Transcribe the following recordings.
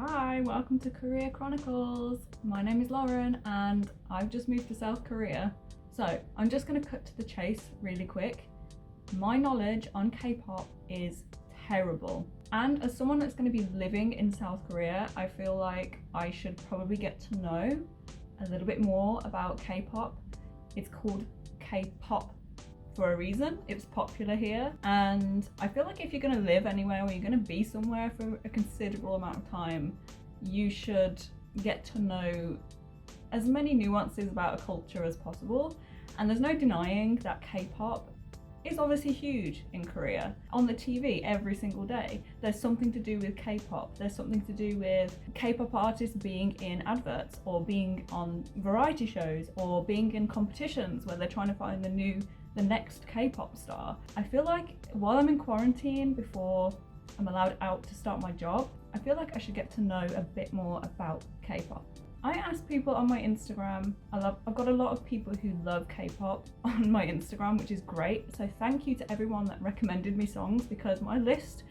Hi, welcome to Korea Chronicles. My name is Lauren and I've just moved to South Korea. So I'm just going to cut to the chase really quick. My knowledge on K-pop is terrible. And as someone that's going to be living in South Korea, I feel like I should probably get to know a little bit more about K-pop. It's called K-pop for a reason. It's popular here, and I feel like if you're going to live anywhere or you're going to be somewhere for a considerable amount of time, you should get to know as many nuances about a culture as possible. And there's no denying that K-pop is obviously huge in Korea. On the TV every single day there's something to do with K-pop. There's something to do with K-pop artists being in adverts or being on variety shows or being in competitions where they're trying to find the next K-pop star. I feel like while I'm in quarantine before I'm allowed out to start my job, I feel like I should get to know a bit more about K-pop. I asked people on my Instagram. I've got a lot of people who love K-pop on my Instagram, which is great. So thank you to everyone that recommended me songs, because my list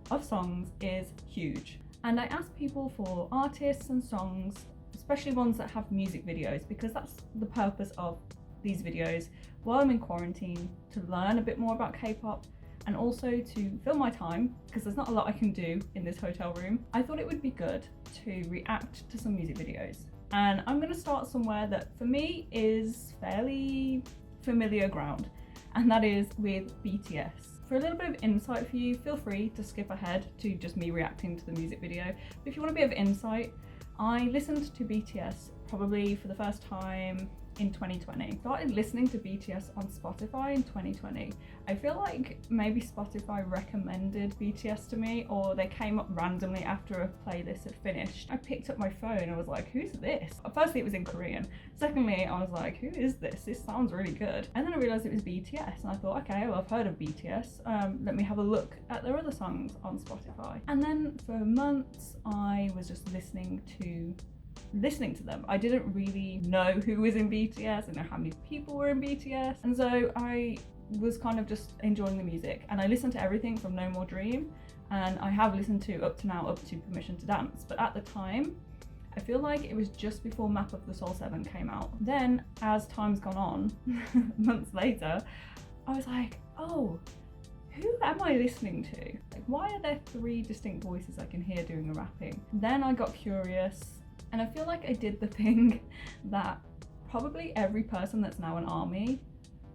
of songs is huge. And I asked people for artists and songs, especially ones that have music videos, because that's the purpose of these videos while I'm in quarantine, to learn a bit more about K-pop and also to fill my time, because there's not a lot I can do in this hotel room. I thought it would be good to react to some music videos. And I'm going to start somewhere that for me is fairly familiar ground, and that is with BTS. For a little bit of insight for you, feel free to skip ahead to just me reacting to the music video. But if you want a bit of insight, I listened to BTS probably for the first time in 2020. Started listening to BTS on Spotify in 2020. I feel like maybe Spotify recommended BTS to me, or they came up randomly after a playlist had finished. I picked up my phone and was like, who's this? Firstly, it was in Korean. Secondly, I was like, who is this? This sounds really good. And then I realized it was BTS, and I thought, okay, well, I've heard of BTS. Let me have a look at their other songs on Spotify. And then for months, I was just listening to them. I didn't really know who was in BTS and know how many people were in BTS, and so I was kind of just enjoying the music, and I listened to everything from No More Dream, and I have listened to up to Permission to Dance. But at the time, I feel like it was just before Map of the Soul 7 came out. Then as time's gone on, months later, I was like, oh, who am I listening to? Like, why are there three distinct voices I can hear doing the rapping? Then I got curious, and I feel like I did the thing that probably every person that's now an ARMY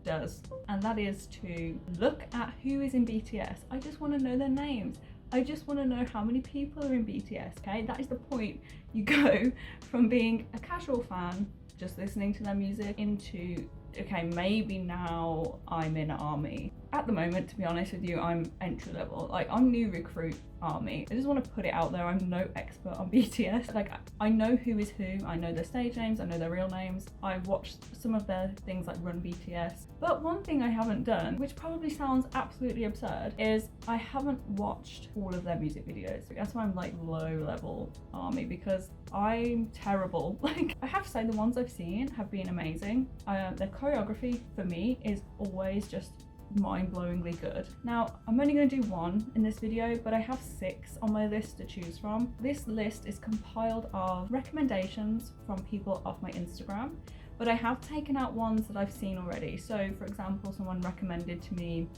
does, and that is to look at who is in BTS. I just want to know their names. I just want to know how many people are in BTS, okay? That is the point. You go from being a casual fan, just listening to their music, into, okay, maybe now I'm in ARMY. At the moment, to be honest with you, I'm entry level. Like, I'm new recruit ARMY. I just want to put it out there, I'm no expert on BTS. Like, I know who is who, I know their stage names, I know their real names. I've watched some of their things like Run BTS. But one thing I haven't done, which probably sounds absolutely absurd, is I haven't watched all of their music videos. That's why I'm like low level ARMY, because I'm terrible. Like, I have to say, the ones I've seen have been amazing. Their choreography for me is always just mind-blowingly good. Now, I'm only going to do one in this video, but I have 6 on my list to choose from. This list is compiled of recommendations from people off my Instagram, but I have taken out ones that I've seen already. So for example, someone recommended to me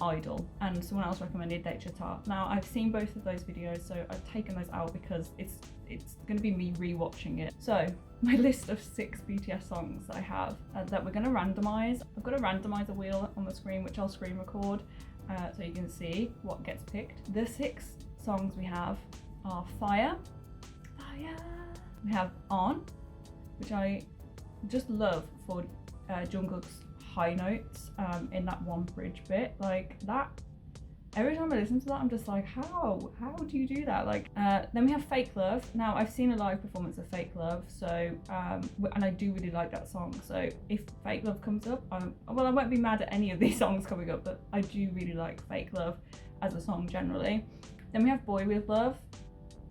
Idol, and someone else recommended Daechata. Now, I've seen both of those videos, so I've taken those out because it's going to be me rewatching it. So my list of 6 BTS songs that I have that we're going to randomize. I've got a randomizer wheel on the screen, which I'll screen record so you can see what gets picked. The 6 songs we have are Fire, we have On, which I just love for Jungkook's high notes in that one bridge bit. Like, that, every time I listen to that, I'm just like, how do you do that? Like, then we have Fake Love. Now, I've seen a live performance of Fake Love, so and I do really like that song. So if Fake Love comes up, well, I won't be mad at any of these songs coming up, but I do really like Fake Love as a song generally. Then we have Boy With Love,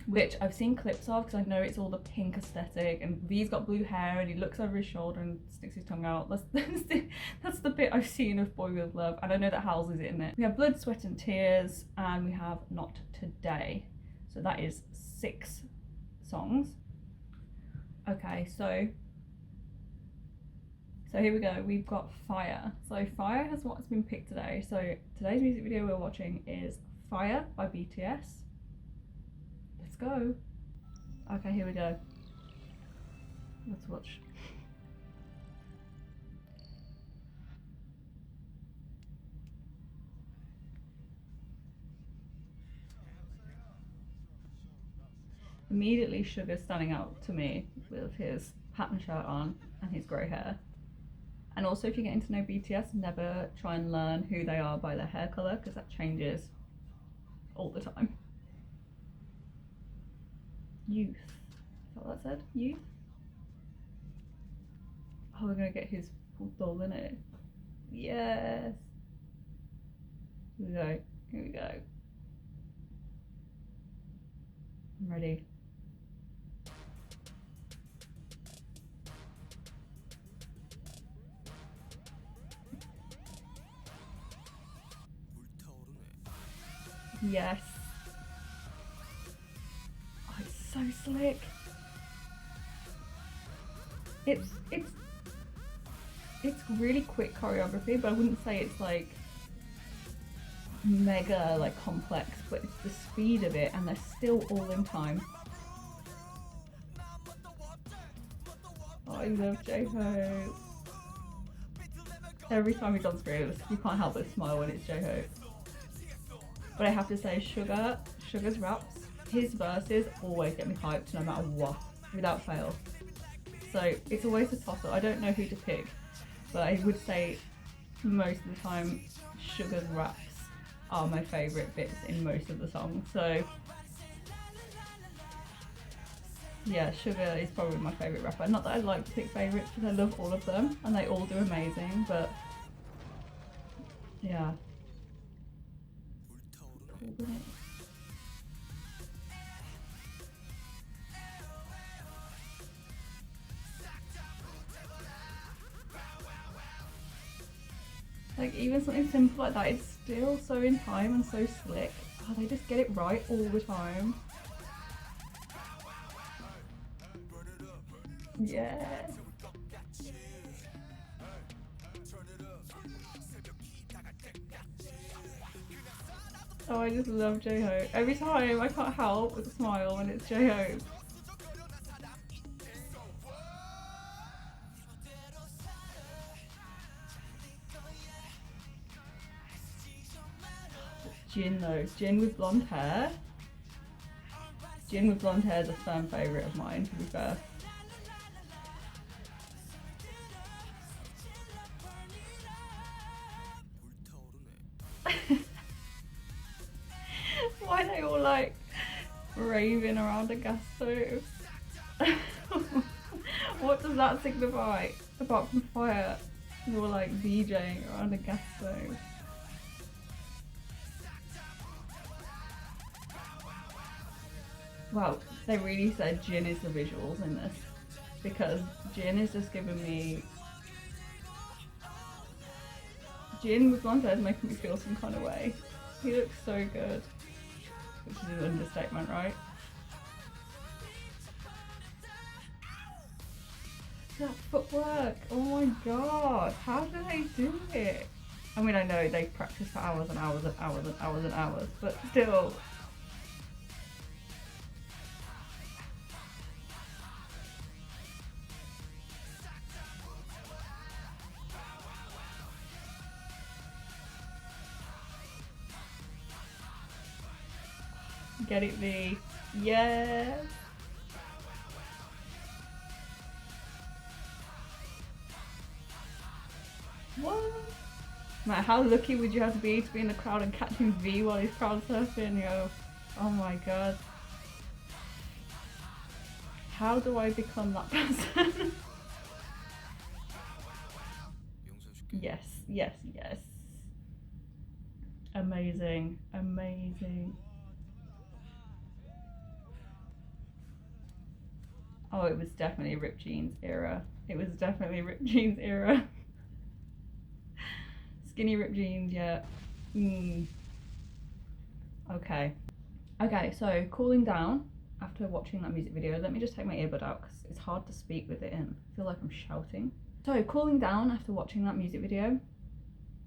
which I've seen clips of because I know it's all the pink aesthetic, and V's got blue hair and he looks over his shoulder and sticks his tongue out. That's the bit I've seen of Boy With Love, and I know that Howls is in it. We have Blood, Sweat and Tears, and we have Not Today. So that is 6 songs. Okay, so here we go. We've got Fire. So Fire has what's been picked today. So today's music video we're watching is Fire by BTS. Let's go. Okay, here we go. Let's watch. Immediately Sugar's standing out to me with his pattern shirt on and his grey hair. And also, if you're getting to know BTS, never try and learn who they are by their hair colour, because that changes all the time. Youth. Is that what that said? Youth? Oh, we're gonna get his doll in it. Yes! Here we go. Here we go. I'm ready. Yes. Oh, it's so slick. It's really quick choreography, but I wouldn't say it's like mega like complex, but it's the speed of it and they're still all in time. Oh, I love J-Hope. Every time he's on screen, you can't help but smile when it's J-Hope. But I have to say, Sugar's raps, his verses always get me hyped no matter what, without fail. So it's always a toss-up. I don't know who to pick, but I would say most of the time Sugar's raps are my favourite bits in most of the songs. So yeah, Sugar is probably my favourite rapper. Not that I like to pick favourites because I love all of them and they all do amazing, but yeah. Like even something simple like that, it's still so in time and so slick. Oh, they just get it right all the time. Yeah. Oh, I just love J-Hope. Every time I can't help but smile when it's J-Hope. Jin though, Jin with blonde hair. Jin with blonde hair is a firm favourite of mine, to be fair. Why are they all like raving around a gas stove? What does that signify? Apart from fire, you're like DJing around a gas stove. Wow, they really said Jin is the visuals in this, because Jin is just giving me... Jin with blonde hair is making me feel some kind of way. He looks so good, which is an understatement, right? That footwork, oh my god, how do they do it? I mean, I know they practice for hours and hours and hours and hours and hours, but still. Get it, V. Yes. What? Man, how lucky would you have to be in the crowd and catching V while he's crowd surfing, yo? Oh my god. How do I become that person? Yes, yes, yes. Amazing, amazing. Oh, it was definitely Ripped Jeans era. It was definitely Ripped Jeans era. Skinny Ripped Jeans, yeah. Okay. Okay, so cooling down after watching that music video. Let me just take my earbud out because it's hard to speak with it in. I feel like I'm shouting. So cooling down after watching that music video,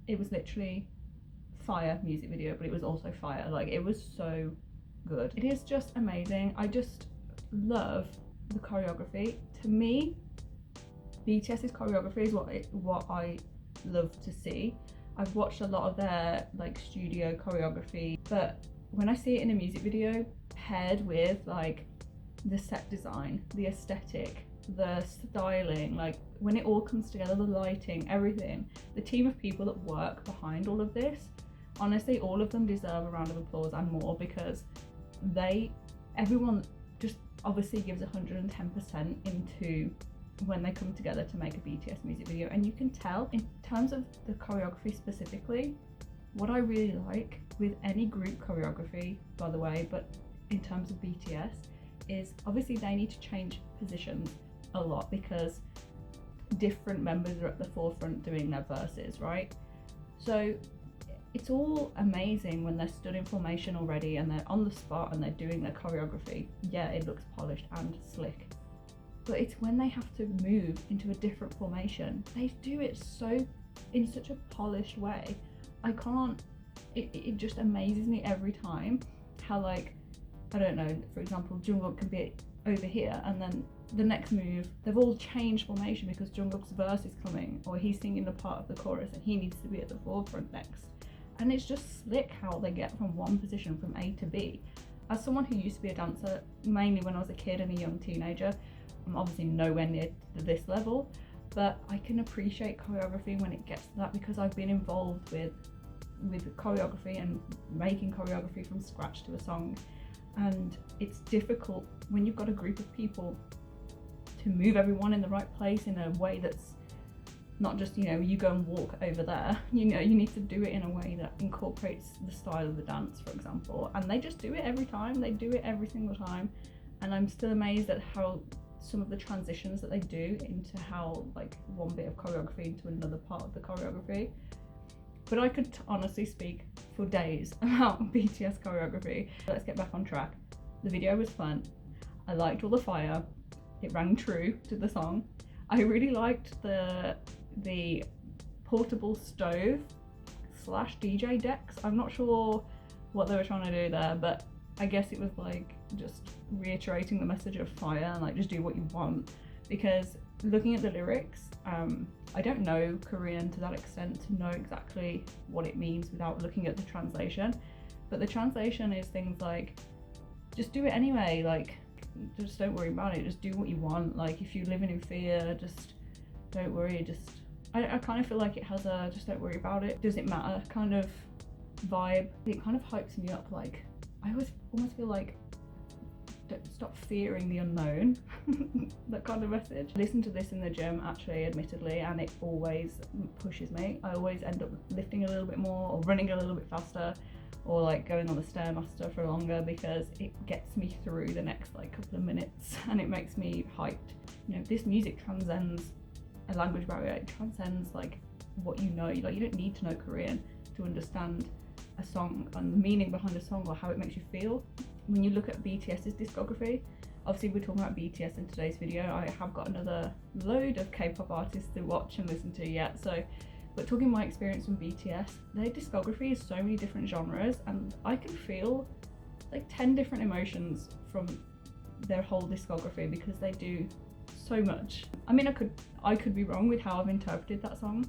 it was literally fire music video, but it was also fire. Like, it was so good. It is just amazing. I just love the choreography. To me, BTS's choreography is what I love to see. I've watched a lot of their like studio choreography, but when I see it in a music video paired with like the set design, the aesthetic, the styling, like when it all comes together, the lighting, everything, the team of people that work behind all of this, honestly, all of them deserve a round of applause and more, because everyone just obviously gives 110% into when they come together to make a BTS music video. And you can tell in terms of the choreography specifically, what I really like with any group choreography, by the way, but in terms of BTS, is obviously they need to change positions a lot because different members are at the forefront doing their verses, right? So it's all amazing when they're stood in formation already and they're on the spot and they're doing their choreography. Yeah, it looks polished and slick. But it's when they have to move into a different formation, they do it in such a polished way. It just amazes me every time how, like, I don't know, for example, Jungkook can be over here and then the next move, they've all changed formation because Jungkook's verse is coming, or he's singing the part of the chorus and he needs to be at the forefront next. And it's just slick how they get from one position from A to B. As someone who used to be a dancer, mainly when I was a kid and a young teenager, I'm obviously nowhere near this level, but I can appreciate choreography when it gets to that because I've been involved with choreography and making choreography from scratch to a song. And it's difficult when you've got a group of people to move everyone in the right place in a way that's not just, you know, you go and walk over there. You know, you need to do it in a way that incorporates the style of the dance, for example. And they just do it every time. They do it every single time. And I'm still amazed at how some of the transitions that they do into how, like, one bit of choreography into another part of the choreography. But I could honestly speak for days about BTS choreography. Let's get back on track. The video was fun. I liked all the fire. It rang true to the song. I really liked the portable stove / DJ decks. I'm not sure what they were trying to do there, but I guess it was like just reiterating the message of fire and like just do what you want. Because looking at the lyrics, I don't know Korean to that extent to know exactly what it means without looking at the translation, but the translation is things like just do it anyway, like just don't worry about it, just do what you want. Like if you're living in fear, just don't worry. I kind of feel like it has a just don't worry about it, does it matter kind of vibe. It kind of hypes me up. Like I always almost feel like stop fearing the unknown. That kind of message. I listen to this in the gym actually, admittedly, and it always pushes me. I always end up lifting a little bit more or running a little bit faster or like going on the Stairmaster for longer because it gets me through the next like couple of minutes and it makes me hyped. You know, this music transcends a language barrier. It transcends like what you know. Like you don't need to know Korean to understand a song and the meaning behind a song or how it makes you feel. When you look at BTS's discography, obviously we're talking about BTS in today's video. I have got another load of K-pop artists to watch and listen to yet, but talking my experience from BTS, their discography is so many different genres and I can feel like 10 different emotions from their whole discography because they do so much. I mean, I could be wrong with how I've interpreted that song.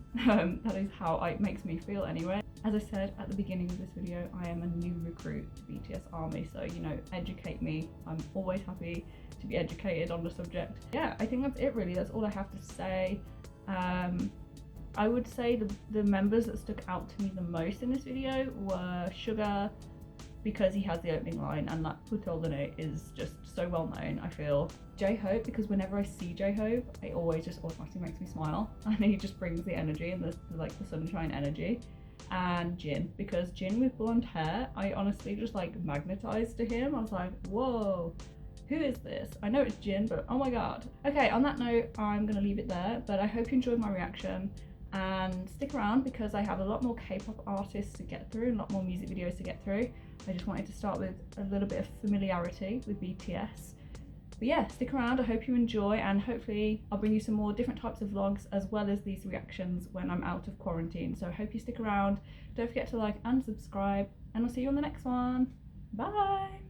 That is how it makes me feel anyway. As I said at the beginning of this video, I am a new recruit to BTS Army, so, you know, educate me. I'm always happy to be educated on the subject. Yeah, I think that's it really. That's all I have to say. I would say the members that stuck out to me the most in this video were Suga, because he has the opening line and that Bultaoreune is just so well known, I feel. J-Hope, because whenever I see J-Hope, it always just automatically makes me smile and he just brings the energy and the sunshine energy. And Jin, because Jin with blonde hair, I honestly just like magnetized to him. I was like, whoa, who is this? I know it's Jin, but oh my god. Okay, on that note, I'm gonna leave it there, but I hope you enjoyed my reaction and stick around because I have a lot more K-pop artists to get through and a lot more music videos to get through. I just wanted to start with a little bit of familiarity with BTS. But yeah, stick around, I hope you enjoy, and hopefully I'll bring you some more different types of vlogs as well as these reactions when I'm out of quarantine. So I hope you stick around. Don't forget to like and subscribe, and I'll see you on the next one. Bye!